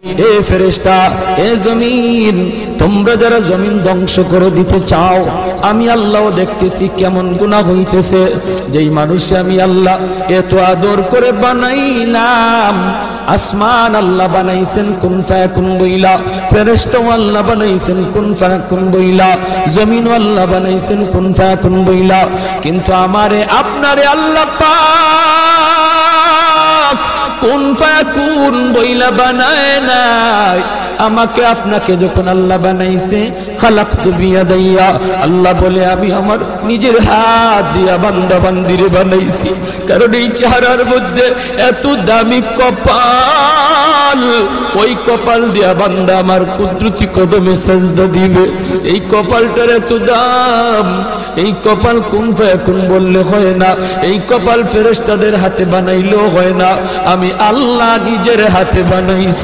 এ ফেরেশতা, এ জমিন, তোমরা যারা জমিন ধ্বংস করে দিতে চাও, আমি আল্লাহ দেখতেছি কেমন গুনাহ হইতেছে। যেই মানুষে আমি আল্লাহ এত আদর করে বানাইলাম, আসমান আল্লাহ বানাইছেন কুন ফায়াকুন বইলা, ফেরেশতা আল্লাহ বানাইছেন কুন ফায়াকুন বইলা, জমিন আল্লাহ বানাইছেন কুন ফায়াকুন বইলা, কিন্তু আমারে আপনারে আল্লাহ পাক কুন ফায়াকুন বইলা বানায় নাই। আমাকে আপনাকে যখন আল্লাহ বানাইছে, খালাকতু বিয়াদাইয়া, আল্লাহ বলে আমি আমার নিজের হাত দিয়া বান্দা বান্দিরে বানাইছি। কারণ এই চেহারার মধ্যে এত দামি কপাল, ওই কপাল দিয়া বান্দা আমার কুদরতি কদমে সাজদা দিবে। এই কপালটার এত দাম, এই কপাল কুন ফায়াকুন বললে হয় না, এই কপাল ফেরেশতাদের হাতে বানাইলেও হয় না, আমি আল্লাহ নিজের হাতে বানাইছি।